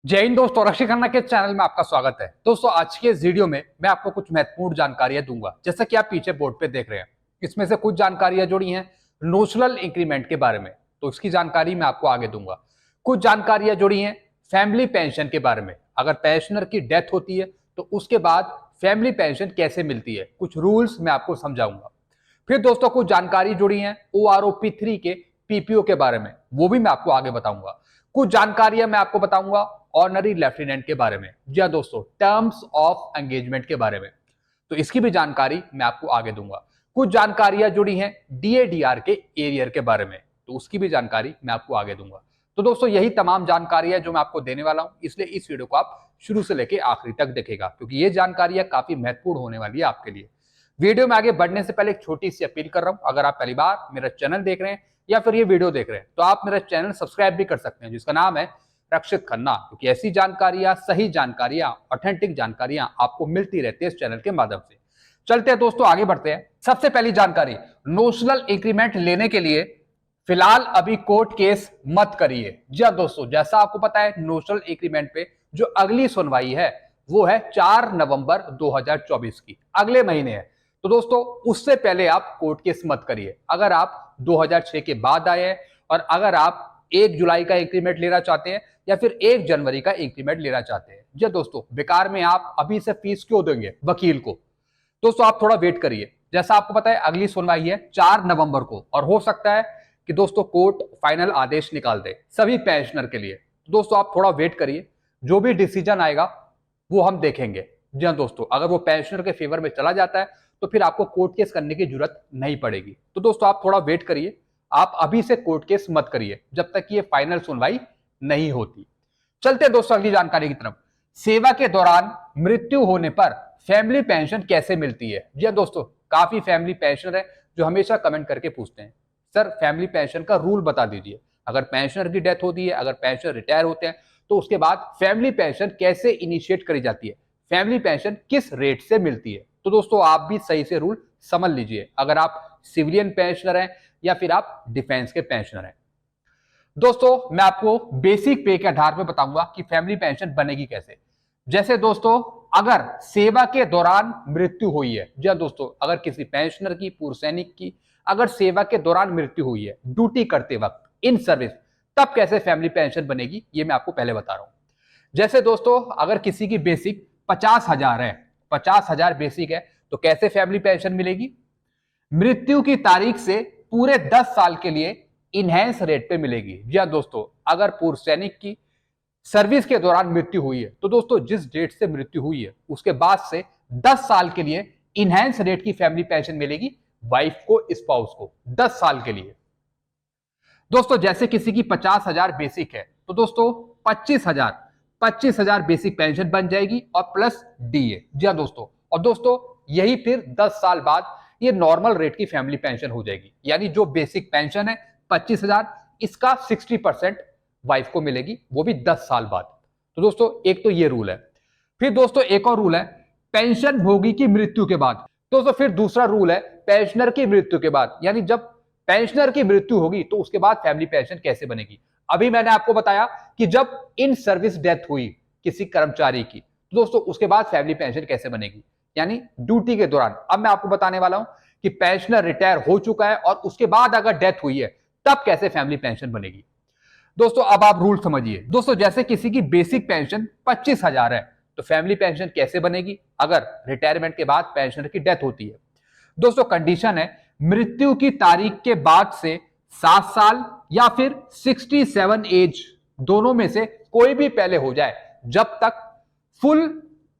जय हिंद दोस्तों, रक्षी खन्ना के चैनल में आपका स्वागत है। दोस्तों आज के इस वीडियो में मैं आपको कुछ महत्वपूर्ण जानकारियां दूंगा। जैसा कि आप पीछे बोर्ड पे देख रहे हैं, इसमें से कुछ जानकारियां जुड़ी हैं नोशनल इंक्रीमेंट के बारे में, तो इसकी जानकारी मैं आपको आगे दूंगा। कुछ जानकारियां जुड़ी हैं फैमिली पेंशन के बारे में, अगर पेंशनर की डेथ होती है तो उसके बाद फैमिली पेंशन कैसे मिलती है, कुछ रूल्स मैं आपको समझाऊंगा। फिर दोस्तों कुछ जानकारी जुड़ी है OROP3 के PPO के बारे में, वो भी मैं आपको आगे बताऊंगा। कुछ जानकारियां मैं आपको बताऊंगा ऑनरी लेफ्टिनेंट के बारे में, जी हाँ दोस्तों, टर्म्स ऑफ एंगेजमेंट के बारे में, तो इसकी भी जानकारी मैं आपको आगे दूंगा। कुछ जानकारियां जुड़ी हैं DADR के एरियर के बारे में, तो उसकी भी जानकारी मैं आपको आगे दूंगा। तो दोस्तों यही तमाम जानकारियां जो मैं आपको देने वाला हूं, इसलिए इस वीडियो को आप शुरू से लेकर आखिरी तक देखेगा, क्योंकि ये जानकारियां काफी महत्वपूर्ण होने वाली है आपके लिए। वीडियो में आगे बढ़ने से पहले एक छोटी सी अपील कर रहा हूं, अगर आप पहली बार मेरा चैनल देख रहे हैं या फिर ये वीडियो देख रहे हैं तो आप मेरा चैनल सब्सक्राइब भी कर सकते हैं, जिसका नाम है रक्षित खन्ना, क्योंकि ऐसी जानकारियां, सही जानकारियां, ऑथेंटिक जानकारियां आपको मिलती रहती है इस चैनल के माध्यम से। चलते हैं दोस्तों, आगे बढ़ते हैं। सबसे पहली जानकारी, नोशनल इंक्रीमेंट लेने के लिए फिलहाल अभी कोर्ट केस मत करिए। जी हाँ दोस्तों, जैसा आपको पता है नोशनल इंक्रीमेंट पे जो अगली सुनवाई है वो है 4 नवंबर 2024 की, अगले महीने है। तो दोस्तों उससे पहले आप कोर्ट केस मत करिए। अगर आप 2006 के बाद आए हैं और अगर आप 1 जुलाई का इंक्रीमेंट लेना चाहते हैं या फिर 1 जनवरी का इंक्रीमेंट लेना चाहते हैं, जी दोस्तों, बेकार में आप अभी से फीस क्यों देंगे वकील को। दोस्तों आप थोड़ा वेट करिए। जैसा आपको पता है अगली सुनवाई है 4 नवंबर को, और हो सकता है कि दोस्तों कोर्ट फाइनल आदेश निकाल दे सभी पेंशनर के लिए। तो दोस्तों आप थोड़ा वेट करिए, जो भी डिसीजन आएगा वो हम देखेंगे। जी हाँ दोस्तों, अगर वो पेंशनर के फेवर में चला जाता है तो फिर आपको कोर्ट केस करने की जरूरत नहीं पड़ेगी। तो दोस्तों आप थोड़ा वेट करिए, आप अभी से कोर्ट केस मत करिए जब तक ये फाइनल सुनवाई नहीं होती। चलते हैं दोस्तों अगली जानकारी की तरफ। सेवा के दौरान मृत्यु होने पर फैमिली पेंशन कैसे मिलती है। जी हाँ दोस्तों, काफी फैमिली पेंशनर है जो हमेशा कमेंट करके पूछते हैं, सर फैमिली पेंशन का रूल बता दीजिए। अगर पेंशनर की डेथ होती है, अगर पेंशनर रिटायर होते हैं तो उसके बाद फैमिली पेंशन कैसे इनिशिएट करी जाती है, फैमिली पेंशन किस रेट से मिलती है। तो दोस्तों आप भी सही से रूल समझ लीजिए, अगर आप सिविलियन पेंशनर हैं या फिर आप डिफेंस के पेंशनर हैं। दोस्तों मैं आपको बेसिक पे के आधार पर बताऊंगा कि फैमिली पेंशन बनेगी कैसे। जैसे दोस्तों अगर सेवा के दौरान मृत्यु हुई है, जी हाँ दोस्तों, अगर किसी पेंशनर की, पूर्व सैनिक की अगर सेवा के दौरान मृत्यु हुई है ड्यूटी करते वक्त, इन सर्विस, तब कैसे फैमिली पेंशन बनेगी ये मैं आपको पहले बता रहा हूं। जैसे दोस्तों अगर किसी की बेसिक 50,000 है, 50,000 बेसिक है, तो कैसे फैमिली पेंशन मिलेगी, मृत्यु की तारीख से पूरे 10 साल के लिए इनहेंस रेट पे मिलेगी। जी हाँ दोस्तों, अगर पूर्व सैनिक की सर्विस के दौरान मृत्यु हुई है तो दोस्तों जिस डेट से मृत्यु हुई है उसके बाद से 10 साल के लिए इनहेंस रेट की फैमिली पेंशन मिलेगी वाइफ को, स्पाउस को, 10 साल के लिए। दोस्तों जैसे किसी की 50,000 बेसिक है तो दोस्तों 25,000 बेसिक पेंशन बन जाएगी और प्लस DA। जी हाँ दोस्तों, और दोस्तों यही फिर 10 साल बाद ये नॉर्मल रेट की फैमिली पेंशन हो जाएगी, यानी जो बेसिक पेंशन है 25,000, इसका 60% वाइफ को मिलेगी, वो भी 10 साल बाद। तो दोस्तों एक तो ये रूल है। फिर दोस्तों एक और रूल है पेंशन भोगी की मृत्यु के बाद। दोस्तों फिर दूसरा रूल है पेंशनर की मृत्यु के बाद, यानी जब पेंशनर की मृत्यु होगी तो उसके बाद फैमिली पेंशन कैसे बनेगी। अभी मैंने आपको बताया कि जब इन सर्विस डेथ हुई किसी कर्मचारी की तो दोस्तों उसके बाद फैमिली पेंशन कैसे बनेगी, यानी ड्यूटी के दौरान। अब मैं आपको बताने वाला हूं कि पेंशनर रिटायर हो चुका है और उसके बाद अगर डेथ हुई है तब कैसे फैमिली पेंशन बनेगी। दोस्तों अब आप रूल समझिए। दोस्तों जैसे किसी की बेसिक पेंशन 25,000 है तो फैमिली पेंशन कैसे बनेगी अगर रिटायरमेंट के बाद पेंशनर की डेथ होती है। दोस्तों कंडीशन है मृत्यु की तारीख के बाद से 7 साल या फिर 67 एज, दोनों में से कोई भी पहले हो जाए, जब तक फुल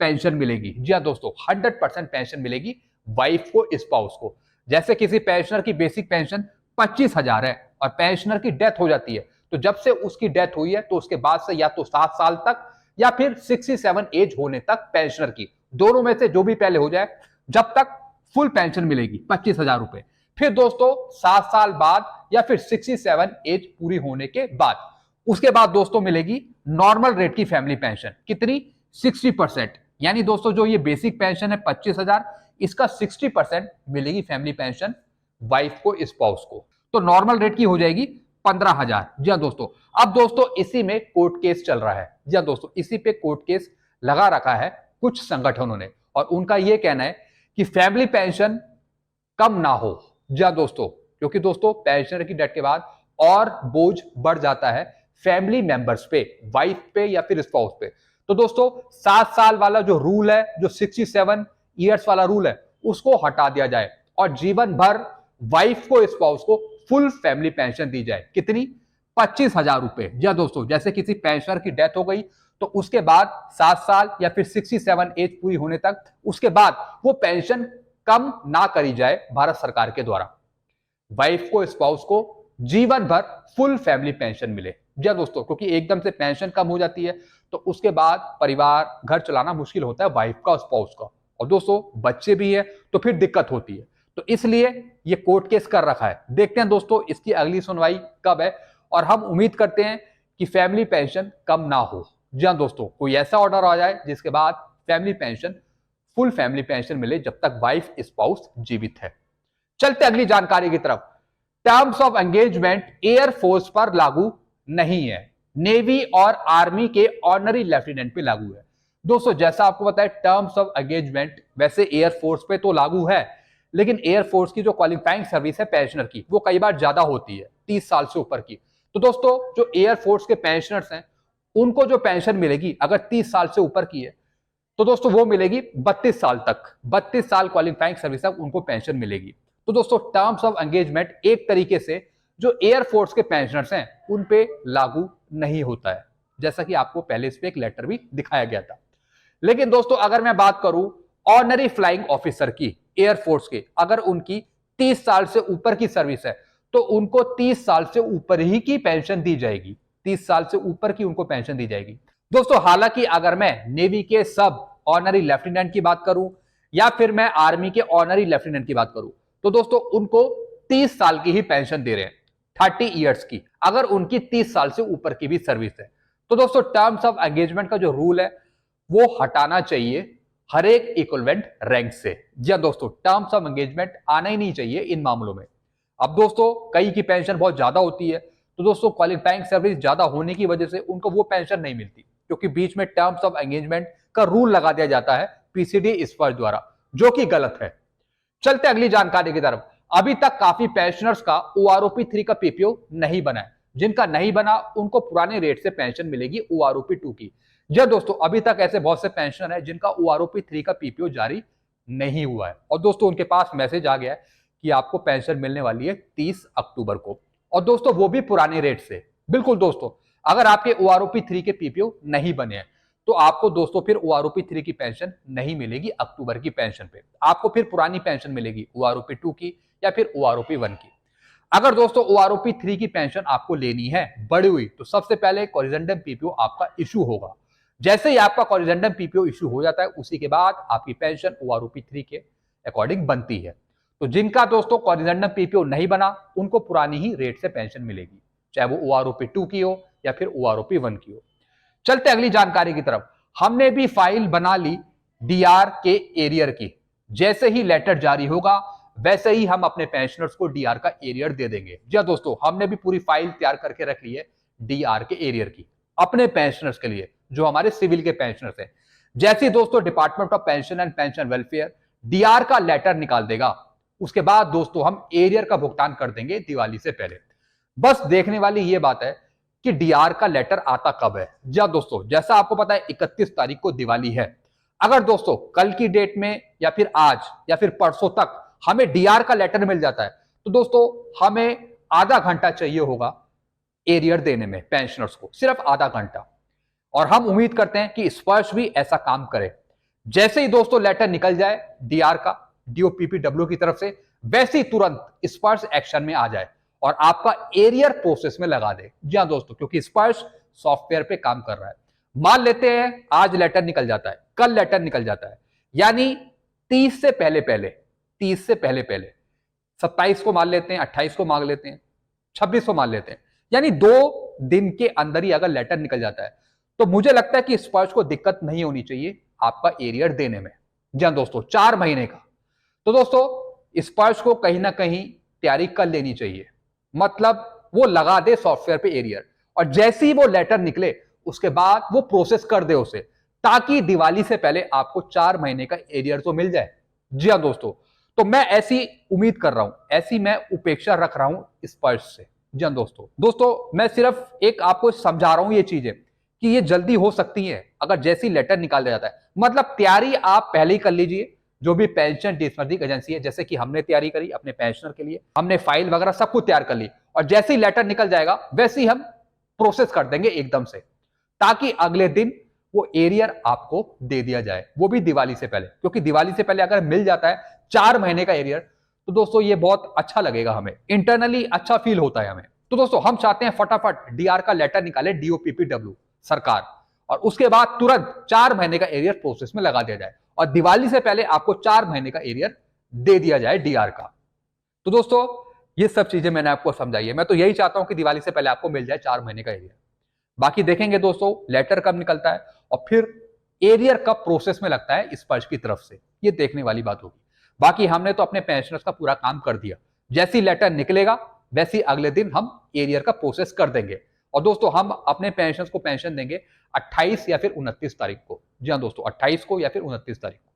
पेंशन मिलेगी। जी हाँ दोस्तों, 100% पेंशन मिलेगी वाइफ को, स्पाउस को। जैसे किसी पेंशनर की बेसिक पेंशन 25,000 है और पेंशनर की डेथ हो जाती है, तो जब से उसकी डेथ हुई है तो उसके बाद से या तो 7 साल तक या फिर 67 एज होने तक पेंशनर की, दोनों में से जो भी पहले हो जाए, जब तक फुल पेंशन मिलेगी 25,000 रुपए। फिर दोस्तों 7 साल बाद या फिर 67 एज पूरी होने के बाद, उसके बाद दोस्तों मिलेगी नॉर्मल रेट की फैमिली पेंशन। कितनी, 60%, यानी दोस्तों जो ये बेसिक पेंशन है 25,000, इसका 60% मिलेगी फैमिली पेंशन वाइफ को, स्पाउस को। तो नॉर्मल रेट की हो जाएगी 15,000। जी हाँ दोस्तों, अब दोस्तों इसी में कोर्ट केस चल रहा है। जी हाँ दोस्तों, इसी पे कोर्ट केस लगा रखा है कुछ संगठनों ने, और उनका यह कहना है कि फैमिली पेंशन कम ना हो। जी हाँ दोस्तों, क्योंकि दोस्तों पेंशनर की डेथ के बाद और बोझ बढ़ जाता है फैमिली मेंबर्स पे, वाइफ पे या फिर स्पाउस पे। तो दोस्तों 7 साल वाला जो रूल है, जो 67 ईयर्स वाला रूल है, उसको हटा दिया जाए और जीवन भर वाइफ को, स्पाउस को फुल फैमिली पेंशन दी जाए। कितनी? 25,000 रुपए। जी हाँ दोस्तों, जैसे किसी पेंशनर की डेथ हो गई तो उसके बाद 7 साल या फिर 67 एज पूरी होने तक, उसके बाद वो पेंशन कम ना करी जाए भारत सरकार के द्वारा। वाइफ को, स्पाउस को जीवन भर फुल फैमिली पेंशन मिले। जी हाँ दोस्तों, क्योंकि एकदम से पेंशन कम हो जाती है तो उसके बाद परिवार, घर चलाना मुश्किल होता है वाइफ का और स्पाउस का, और दोस्तों बच्चे भी है तो फिर दिक्कत होती है। तो इसलिए ये कोर्ट केस कर रखा है। देखते हैं दोस्तों इसकी अगली सुनवाई कब है, और हम उम्मीद करते हैं कि फैमिली पेंशन कम ना हो। जी हाँ दोस्तों, कोई ऐसा ऑर्डर आ जाए जिसके बाद family pension, full family pension मिले जब तक वाइफ, स्पाउस जीवित है। चलते अगली जानकारी की तरफ। टर्म्स ऑफ एंगेजमेंट एयरफोर्स पर लागू नहीं है, नेवी और आर्मी के ऑनरी लेफ्टिनेंट पे लागू है। दोस्तों जैसा आपको पता है, टर्म्स ऑफ एंगेजमेंट वैसे एयरफोर्स पे तो लागू है, लेकिन एयरफोर्स की जो क्वालिफाइंग सर्विस है पेंशनर की, वो कई बार ज्यादा होती है, 30 साल से ऊपर की। तो दोस्तों जो एयरफोर्स के पेंशनर्स हैं, उनको जो पेंशन मिलेगी अगर 30 साल से ऊपर की है, तो दोस्तों वो मिलेगी 32 साल तक, 32 साल क्वालिफाइंग सर्विस तक उनको पेंशन मिलेगी। तो दोस्तों टर्म्स ऑफ एंगेजमेंट एक तरीके से जो एयरफोर्स के पेंशनर्स हैं उन पे लागू नहीं होता है, जैसा कि आपको पहले इस पे एक लेटर भी दिखाया गया था। लेकिन दोस्तों अगर मैं बात करूं ऑनरी फ्लाइंग ऑफिसर की, एयरफोर्स के, अगर उनकी 30 साल से ऊपर की सर्विस है तो उनको 30 साल से ऊपर ही की पेंशन दी जाएगी, 30 साल से ऊपर की उनको पेंशन दी जाएगी। दोस्तों हालांकि अगर मैं नेवी के सब ऑनरी लेफ्टिनेंट की बात करूं या फिर मैं आर्मी के ऑनरी लेफ्टिनेंट की बात करूं, तो दोस्तों उनको 30 साल की ही पेंशन दे रहे हैं, 30 इयर्स की, अगर उनकी 30 साल से ऊपर की भी सर्विस है। तो दोस्तों टर्म्स ऑफ एंगेजमेंट का जो रूल है वो हटाना चाहिए हर एक इक्विवेलेंट रैंक से। जी हाँ दोस्तों, टर्म्स ऑफ एंगेजमेंट आना ही नहीं चाहिए इन मामलों में। अब दोस्तों कई की पेंशन बहुत ज्यादा होती है, तो दोस्तों क्वालिफाइंग सर्विस ज्यादा होने की वजह से उनको वो पेंशन नहीं मिलती, क्योंकि बीच में टर्म्स ऑफ एंगेजमेंट का रूल लगा दिया जाता है पीसीडी स्पर्श द्वारा, जो कि गलत है। चलते अगली जानकारी की तरफ। अभी तक काफी पेंशनर्स का ओआरओपी 3 का पीपीओ नहीं बना है। जिनका नहीं बना उनको पुराने रेट से पेंशन मिलेगी ओआरओपी 2 की। जी दोस्तों, अभी तक ऐसे बहुत से पेंशनर हैं जिनका ओआरओपी 3 का पीपीओ जारी नहीं हुआ है, और दोस्तों उनके पास मैसेज आ गया है कि आपको पेंशन मिलने वाली है 30 अक्टूबर को, और दोस्तों वो भी पुराने रेट से। बिल्कुल दोस्तों, अगर आपके ओआरओपी 3 के पीपीओ नहीं बने हैं तो आपको दोस्तों फिर ओआरओपी 3 की पेंशन नहीं मिलेगी अक्टूबर की पेंशन पे, आपको फिर पुरानी पेंशन मिलेगी ओआरओपी 2 की या फिर ओआरओपी 1 की। अगर दोस्तों ओआरओपी 3 की पेंशन आपको लेनी है बढ़ी हुई, तो सबसे पहले कोरिजेंडम पीपीओ आपका इशू होगा। जैसे ही आपका कोरिजेंडम पीपीओ इशू हो जाता है, उसी के बाद आपकी पेंशन ओआरओपी 3 के अकॉर्डिंग बनती है। तो जिनका दोस्तों कोरिजेंडम पीपीओ नहीं बना उनको पुरानी ही रेट से पेंशन मिलेगी, चाहे वो ओआरओपी 2 की हो या फिर ओआरओपी 1 की हो। चलते अगली जानकारी की तरफ। हमने भी फाइल बना ली डीआर के एरियर की, जैसे ही लेटर जारी होगा वैसे ही हम अपने पेंशनर्स को डीआर का एरियर दे देंगे। जी दोस्तों, हमने भी पूरी फाइल तैयार करके रख ली है डीआर के एरियर की अपने पेंशनर्स के लिए, जो हमारे सिविल के पेंशनर्स हैं। जैसे दोस्तों department of pension and pension welfare DR का लेटर निकाल देगा, उसके बाद दोस्तों हम एरियर का भुगतान कर देंगे दिवाली से पहले। बस देखने वाली यह बात है कि डीआर का लेटर आता कब है। जी दोस्तों, जैसा आपको पता है 31 तारीख को दिवाली है। अगर दोस्तों कल की डेट में या फिर आज या फिर परसों तक हमें डीआर का लेटर मिल जाता है, तो दोस्तों हमें आधा घंटा चाहिए होगा एरियर देने में पेंशनर्स को, सिर्फ आधा घंटा। और हम उम्मीद करते हैं कि स्पर्श भी ऐसा काम करे। जैसे ही दोस्तों लेटर निकल जाए डीआर का डीओपीपीडब्ल्यू की तरफ से, वैसे ही तुरंत स्पर्श एक्शन में आ जाए और आपका एरियर प्रोसेस में लगा दे। जी हाँ दोस्तों, क्योंकि स्पर्श सॉफ्टवेयर पे काम कर रहा है। मान लेते हैं आज लेटर निकल जाता है, कल लेटर निकल जाता है, यानी 30 से पहले पहले, 30 से पहले पहले 27 को मान लेते हैं, 28 को मान लेते हैं, 26 को मान लेते हैं, यानी 2 दिन के अंदर ही अगर लेटर निकल जाता है, तो मुझे लगता है कि स्पर्श को दिक्कत नहीं होनी चाहिए आपका एरियर देने में। जी हाँ दोस्तों, 4 महीने का। तो दोस्तों स्पर्श को कहीं ना कहीं तैयारी कर लेनी चाहिए, मतलब वो लगा दे सॉफ्टवेयर पे एरियर, और जैसे ही वो लेटर निकले उसके बाद वो प्रोसेस कर दे उसे, ताकि दिवाली से पहले आपको 4 महीने का एरियर तो मिल जाए। जी हाँ दोस्तों, तो मैं ऐसी उम्मीद कर रहा हूं, ऐसी मैं उपेक्षा रख रहा हूं स्पर्श से। जी हाँ दोस्तों मैं सिर्फ एक आपको समझा रहा हूं ये चीजें कि ये जल्दी हो सकती है अगर जैसी लेटर निकाल दिया जाता है। मतलब तैयारी आप पहले ही कर लीजिए, जो भी पेंशन डिस्बर्सिंग एजेंसी है, जैसे कि हमने तैयारी करी अपने पेंशनर के लिए, हमने फाइल वगैरह सब कुछ तैयार कर ली, और जैसे ही लेटर निकल जाएगा वैसे ही हम प्रोसेस कर देंगे एकदम से, ताकि अगले दिन वो एरियर आपको दे दिया जाए, वो भी दिवाली से पहले। क्योंकि दिवाली से पहले अगर मिल जाता है 4 महीने का एरियर, तो दोस्तों ये बहुत अच्छा लगेगा, हमें इंटरनली अच्छा फील होता है हमें। तो दोस्तों हम चाहते हैं फटाफट डीआर का लेटर निकाले डीओपीपीडब्ल्यू सरकार, और उसके बाद तुरंत 4 महीने का एरियर प्रोसेस में लगा दिया जाए, और दिवाली से पहले आपको 4 महीने का एरियर दे दिया जाए डीआर का। तो दोस्तों ये सब चीजें मैंने आपको समझाई है, मैं तो यही चाहता हूं कि दिवाली से पहले आपको मिल जाए 4 महीने का एरियर। बाकी देखेंगे दोस्तों लेटर कब निकलता है और फिर एरियर कब प्रोसेस में लगता है स्पर्श की तरफ से, ये देखने वाली बात होगी। बाकी हमने तो अपने पेंशनर्स का पूरा काम कर दिया, जैसी लेटर निकलेगा वैसे अगले दिन हम एरियर का प्रोसेस कर देंगे। और दोस्तों हम अपने पेंशनर्स को पेंशन देंगे 28 या फिर 29 तारीख को। जी हाँ दोस्तों, 28 को या फिर 29 तारीख को।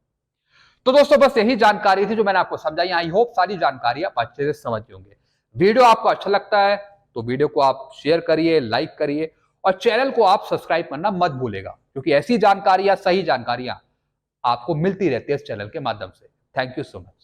तो दोस्तों बस यही जानकारी थी जो मैंने आपको समझाई। आई होप सारी जानकारी आप अच्छे से समझ होंगे। वीडियो आपको अच्छा लगता है तो वीडियो को आप शेयर करिए, लाइक करिए, और चैनल को आप सब्सक्राइब करना मत भूलेगा, क्योंकि ऐसी जानकारियां, सही जानकारियां आपको मिलती रहती है इस चैनल के माध्यम से। Thank you so much.